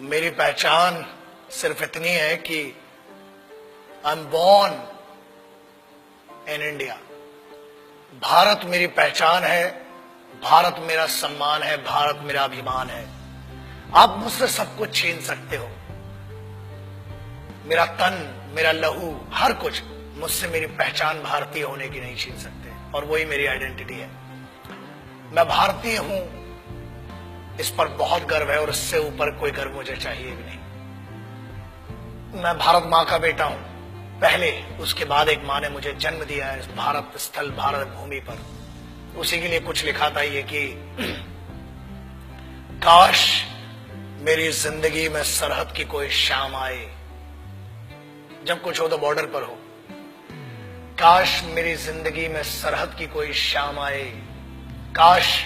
मेरी पहचान सिर्फ इतनी है कि I am born in India. Bharat मेरी पहचान है, भारत मेरा सम्मान है, भारत मेरा अभिमान है। आप मुझसे सब कुछ छीन सकते हो, मेरा तन, मेरा लहू, हर कुछ, मुझसे मेरी पहचान भारतीय होने की नहीं छीन सकते, और वही मेरी आइडेंटिटी है। मैं भारतीय हूं, इस पर बहुत गर्व है, और इससे ऊपर कोई गर्व मुझे चाहिए भी नहीं। मैं भारत मां का बेटा हूं पहले, उसके बाद एक मां ने मुझे जन्म दिया है इस भारत स्थल, भारत भूमि पर। उसी के लिए कुछ लिखा था ये कि काश मेरी जिंदगी में सरहद की कोई शाम आए, जब कुछ हो तो बॉर्डर पर हो। काश मेरी जिंदगी में सरहद की कोई शाम आए, काश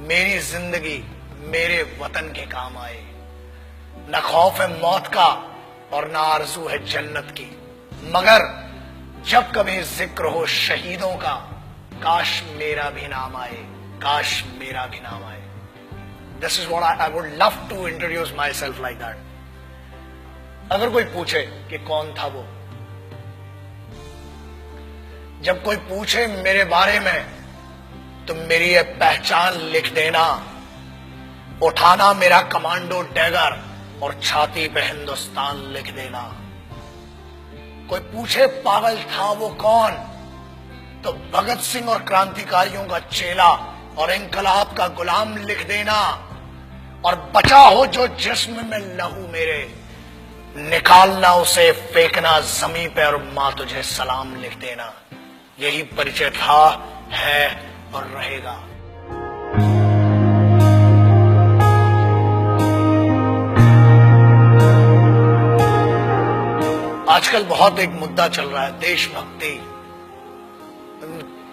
मेरी जिंदगी मेरे वतन के काम आए। न खौफ है मौत का और न आरज़ू है जन्नत की, मगर जब कभी जिक्र हो शहीदों का, काश मेरा भी नाम आए, काश मेरा भी नाम आए। This is what I would love to introduce myself like that. अगर कोई पूछे कि कौन था वो, जब कोई पूछे मेरे बारे में, तो मेरी ये पहचान लिख देना, उठाना मेरा कमांडो डैगर और छाती पे हिंदुस्तान लिख देना। कोई पूछे पागल था वो कौन, तो भगत सिंह और क्रांतिकारियों का चेला और इंकलाब का गुलाम लिख देना। और बचा हो जो जिस्म में लहू मेरे, निकालना उसे, फेंकना जमीन पे, और मां तुझे सलाम लिख देना। यही परिचय था, है और रहेगा। आजकल बहुत एक मुद्दा चल रहा है, देशभक्ति।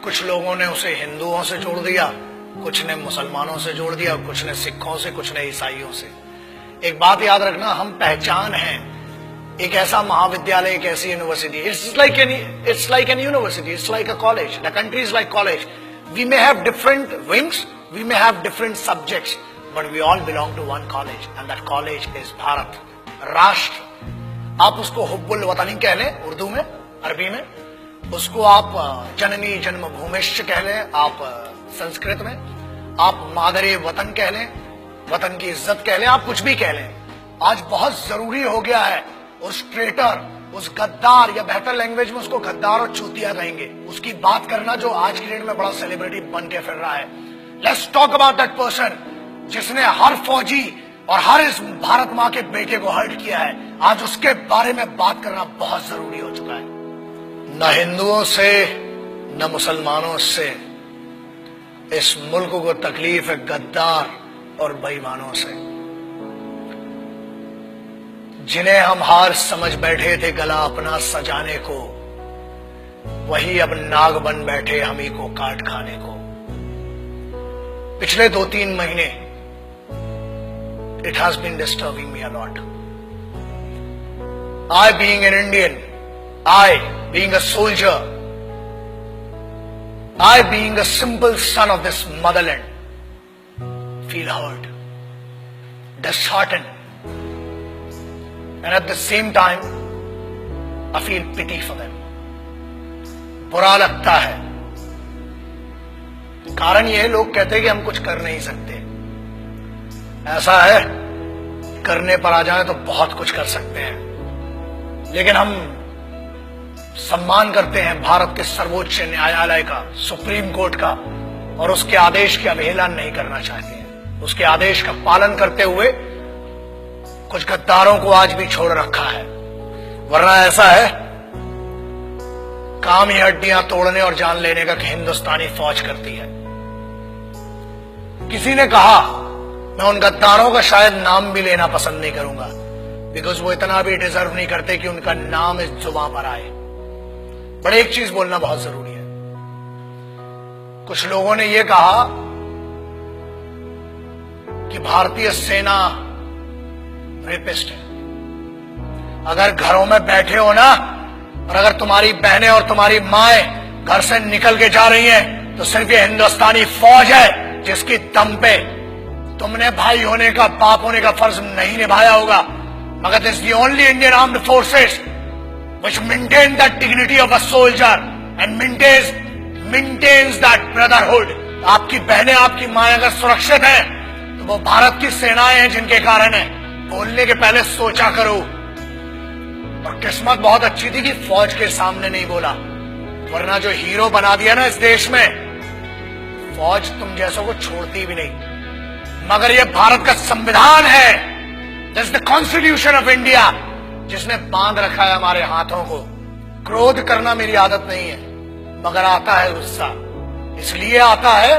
कुछ लोगों ने उसे हिंदुओं से जोड़ दिया, कुछ ने मुसलमानों से जोड़ दिया, कुछ ने सिखों से, कुछ ने ईसाइयों से। एक बात याद रखना, हम पहचान हैं, एक ऐसा महाविद्यालय, एक ऐसी university. It's like an university, it's like a college, the country is like college. We may have different wings, we may have different subjects, but we all belong to one college, and that college is Bharat, राष्ट्र। आप उसको हुब्बुल वतनी कह लें उर्दू में, अरबी में, उसको आप जननी जन्मभूमिश्च कह लें आप संस्कृत में, आप मादरे वतन कह लें, वतन की इज्जत कह लें, आप कुछ भी कह लें। आज बहुत जरूरी हो गया है उस ट्रेटर, उस गद्दार, या बेहतर लैंग्वेज में उसको गद्दार और चूतिया कहेंगे, उसकी बात करना जो आज की डेट में बड़ा सेलिब्रिटी बन के फिर रहा है। Let's talk about that person जिसने हर फौजी और हर इस भारत मां के बेटे को हर्ट किया है। आज उसके बारे में बात करना बहुत जरूरी हो चुका है। न हिंदुओं से न मुसलमानों से इस मुल्क को तकलीफ है गद्दार और बेईमानों से, जिन्हें हम हार समझ बैठे थे गला अपना सजाने को, वही अब नाग बन बैठे हम ही को काट खाने को। पिछले 2-3 महीने it has been disturbing me a lot. I being an Indian, I being a soldier, I being a simple son of this motherland, feel hurt, disheartened, and at the same time I feel pity for them. बुरा लगता है। कारण ये, लोग कहते हैं कि हम कुछ कर नहीं सकते। ऐसा है, करने पर आ जाए तो बहुत कुछ कर सकते हैं, लेकिन हम सम्मान करते हैं भारत के सर्वोच्च न्यायालय का, सुप्रीम कोर्ट का, और उसके आदेश की अवहेलना नहीं करना चाहते हैं। उसके आदेश का पालन करते हुए कुछ गद्दारों को आज भी छोड़ रखा है, वरना ऐसा है काम ही हड्डियां तोड़ने और जान लेने का हिंदुस्तानी फौज करती है। किसी ने कहा, मैं उन गद्दारों का शायद नाम भी लेना पसंद नहीं करूंगा, बिकॉज वो इतना भी डिजर्व नहीं करते कि उनका नाम इस जुबान पर आए। पर एक चीज बोलना बहुत जरूरी है। कुछ लोगों ने यह कहा कि भारतीय सेना रेपिस्ट है। अगर घरों में बैठे हो ना, और अगर तुम्हारी बहनें और तुम्हारी माएं घर से निकल के जा रही हैं, तो सिर्फ ये हिंदुस्तानी फौज है जिसकी दम पे तुमने भाई होने का, बाप होने का फर्ज नहीं निभाया होगा, मगर this is the only Indian armed forces which maintain that dignity of a soldier and maintains that brotherhood. आपकी बहनें, आपकी माएं अगर सुरक्षित हैं तो वो भारत की सेनाएं हैं जिनके कारण है। बोलने के पहले सोचा करो। और किस्मत बहुत अच्छी थी कि फौज के सामने नहीं बोला, वरना जो हीरो बना दिया ना इस देश में, फौज तुम जैसों को छोड़ती भी नहीं। मगर ये भारत का संविधान है, this is the constitution of India, जिसने बांध रखा है हमारे हाथों को। क्रोध करना मेरी आदत नहीं है, मगर आता है गुस्सा। इसलिए आता है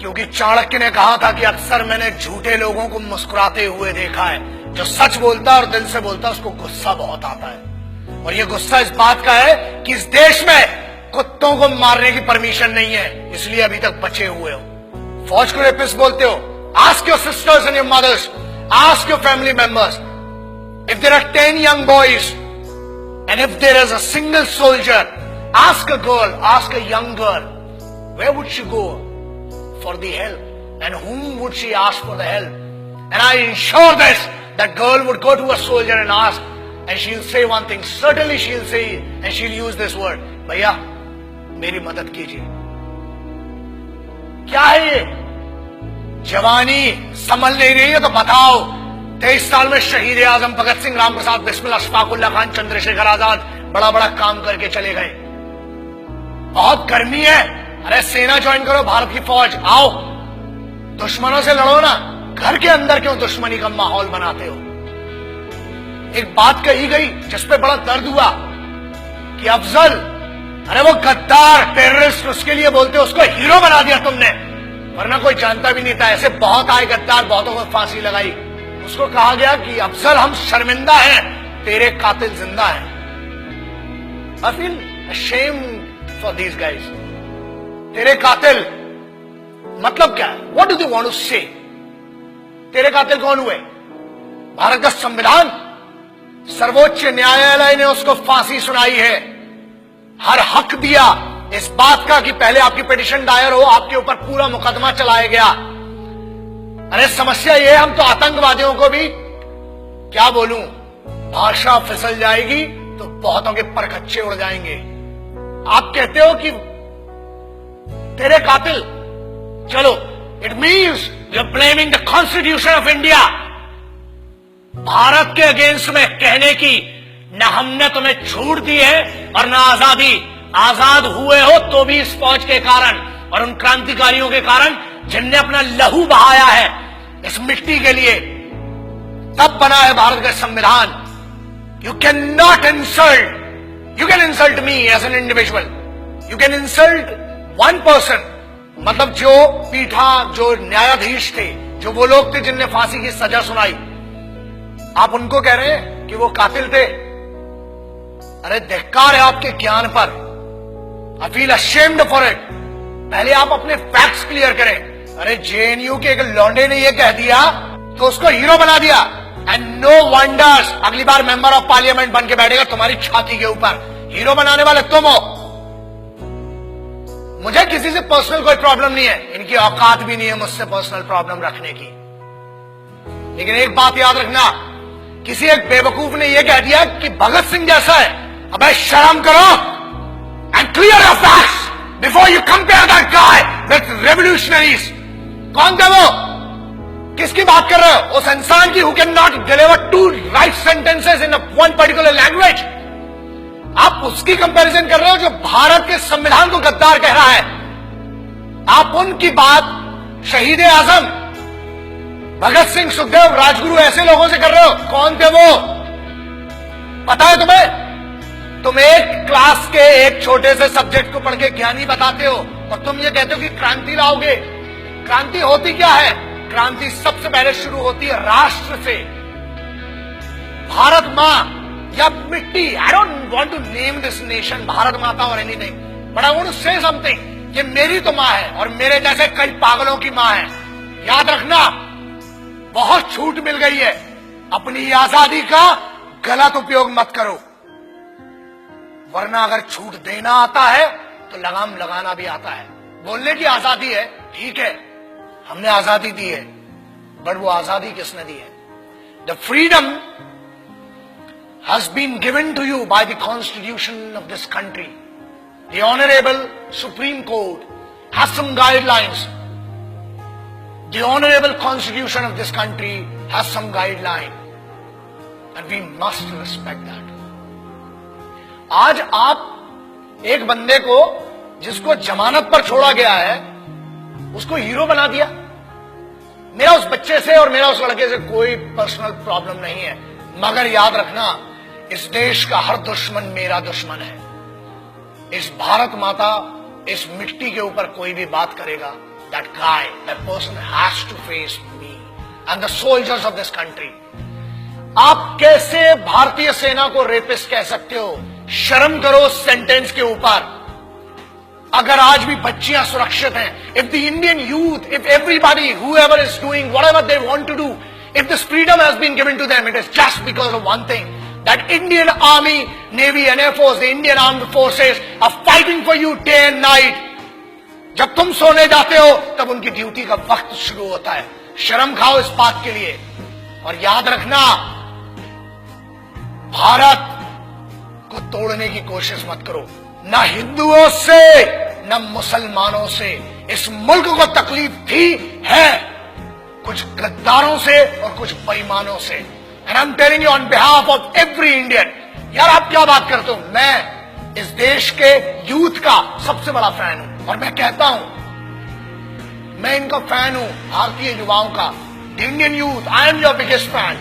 क्योंकि चाणक्य ने कहा था कि अक्सर मैंने झूठे लोगों को मुस्कुराते हुए देखा है। जो सच बोलता है और दिल से बोलता है उसको गुस्सा बहुत आता है। और ये गुस्सा इस बात का है कि इस देश में कुत्तों को मारने की परमिशन नहीं है, इसलिए अभी तक बचे हुए हो। फौज को रेपिस्ट बोलते हो? Ask your sisters and your mothers, ask your family members. If there are 10 young boys and if there is a single soldier, ask a girl, ask a young girl, where would she go for the help and whom would she ask for the help? And I ensure this, that girl would go to a soldier and ask, and she'll say one thing, certainly she'll say and she'll use this word, भैया मेरी मदद कीजिए। क्या है ये? जवानी संभल नहीं रही है तो बताओ। 23 साल में शहीद आजम भगत सिंह, राम प्रसाद बिस्मिल, अशफाकुल्ला खान, चंद्रशेखर आजाद बड़ा बड़ा काम करके चले गए। बहुत गर्मी है, अरे सेना ज्वाइन करो, भारत की फौज, आओ दुश्मनों से लड़ो ना। घर के अंदर क्यों दुश्मनी का माहौल बनाते हो? एक बात कही गई जिसपे बड़ा दर्द हुआ कि अफजल, अरे वो गद्दार टेररिस्ट, उसके लिए बोलते हो, उसको हीरो बना दिया तुमने, वरना कोई जानता भी नहीं था। ऐसे बहुत आए गद्दार, बहुतों को फांसी लगाई। उसको कहा गया कि अफजल हम शर्मिंदा हैं, तेरे कातिल जिंदा हैं। I feel ashamed for these guys. तेरे कातिल मतलब क्या है? What do they want to say? तेरे कातिल कौन हुए? भारत का संविधान, सर्वोच्च न्यायालय ने उसको फांसी सुनाई है। हर हक दिया इस बात का कि पहले आपकी पिटीशन दायर हो, आपके ऊपर पूरा मुकदमा चलाया गया। अरे समस्या ये, हम तो आतंकवादियों को भी क्या बोलूं, भाषा फिसल जाएगी तो बहुतों के परखच्चे उड़ जाएंगे। आप कहते हो कि तेरे कातिल, चलो it means you are blaming the constitution of India. Bharat के अगेंस्ट में कहने की न हमने तुम्हें छूट दी है और न आजादी। आजाद हुए हो तो भी इस फौज के कारण और उन क्रांतिकारियों के कारण जिनने अपना लहू बहाया है इस मिट्टी के लिए। तब बना है भारत का संविधान। You can not insult, you can insult me as an individual, you can insult one person, मतलब जो पीठा, जो न्यायाधीश थे, जो वो लोग थे जिनने फांसी की सजा सुनाई, आप उनको कह रहे हैं कि वो कातिल थे। अरे धिक्कार है आपके ज्ञान पर। I feel ashamed for it. पहले आप अपने फैक्ट्स क्लियर करें। अरे जेएनयू के एक लौंडे ने ये कह दिया तो उसको हीरो बना दिया। एंड नो वंडर्स, अगली बार मेंबर ऑफ पार्लियामेंट बन के बैठेगा तुम्हारी छाती के ऊपर। हीरो बनाने वाले तुम हो। मुझे किसी से पर्सनल कोई प्रॉब्लम नहीं है, इनकी औकात भी नहीं है मुझसे पर्सनल प्रॉब्लम रखने की। लेकिन एक बात याद रखना, किसी एक बेवकूफ ने यह कह दिया कि भगत सिंह जैसा है। अबे शर्म करो and clear your facts before you compare that guy with revolutionaries. कौन थे वो? किसकी बात कर रहे हो? उस इंसान की who can not deliver two right sentences in one particular language. आप उसकी कंपैरिजन कर रहे हो जो भारत के संविधान को गद्दार कह रहा है। आप उनकी बात शहीद आजम, भगत सिंह, सुखदेव, राजगुरु ऐसे लोगों से कर रहे हो। कौन थे वो? पता है तुम्हें? तुम एक क्लास के एक छोटे से सब्जेक्ट को पढ़ के ज्ञानी बताते हो और तुम ये कहते हो कि क्रांति लाओगे। क्रांति होती क्या है? क्रांति सबसे पहले शुरू होती है राष्ट्र से। भारत मां या मिट्टी, I don't want to name this nation Bharat Mata और anything, but I want to say something. ये मेरी तो मां है और मेरे जैसे कई पागलों की मां है। याद रखना, बहुत छूट मिल गई है। अपनी आजादी का गलत उपयोग मत करो, वरना अगर छूट देना आता है तो लगाम लगाना भी आता है। बोलने की आजादी है, ठीक है, हमने आजादी दी है, बट वो आजादी किसने दी है? The freedom has been given to you by the constitution of this country. The honourable supreme court has some guidelines. The honourable constitution of this country has some guideline and we must respect that. आज आप एक बंदे को जिसको जमानत पर छोड़ा गया है उसको हीरो बना दिया. मेरा उस बच्चे से और मेरा उस लड़के से कोई पर्सनल प्रॉब्लम नहीं है, मगर याद रखना इस देश का हर दुश्मन मेरा दुश्मन है. इस भारत माता, इस मिट्टी के ऊपर कोई भी बात करेगा, that guy, that person has to face me and the soldiers of this country. आप कैसे भारतीय सेना को रेपिस्ट कह सकते हो? शर्म करो सेंटेंस के ऊपर. अगर आज भी बच्चियां सुरक्षित हैं, if the Indian youth, if everybody, whoever is doing whatever they want to do, if this freedom has been given to them, it is just because of one thing, that Indian Army, Navy and Air Force, the Indian Armed Forces are fighting for you day and night. जब तुम सोने जाते हो तब उनकी duty का वक्त शुरू होता है. शर्म खाओ इस बात के लिए. और याद रखना, भारत को तोड़ने की कोशिश मत करो. न हिंदुओं से न मुसलमानों से इस मुल्क को तकलीफ थी, है कुछ गद्दारों से और कुछ बेईमानों से. And I am telling you on behalf of every Indian. यार आप क्या बात करते हो? मैं इस देश के यूथ का सबसे बड़ा फैन हूं और मैं कहता हूं, मैं इनका फैन हूं, भारतीय युवाओं का. The Indian youth, I am your biggest fan.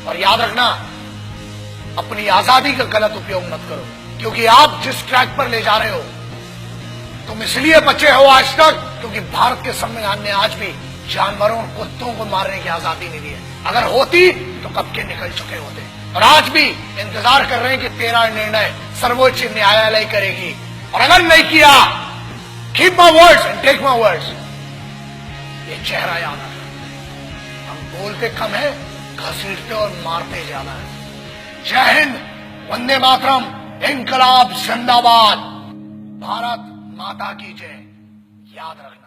और याद रखना, अपनी आजादी का गलत उपयोग मत करो, क्योंकि आप जिस ट्रैक पर ले जा रहे हो, तुम इसलिए बचे हो आज तक क्योंकि भारत के संविधान ने आज भी जानवरों और कुत्तों को मारने की आजादी नहीं दी है. अगर होती तो कब के निकल चुके होते. और आज भी इंतजार कर रहे हैं कि तेरा निर्णय सर्वोच्च न्यायालय करेगी. और अगर नहीं किया, keep my words and take my words. ये चेहरा याद रखना. हम बोलते कम है, घसीटते और मारते ज्यादा है. जय हिंद, वंदे मातरम, इनकलाब जिंदाबाद, भारत माता की जय. याद रखना.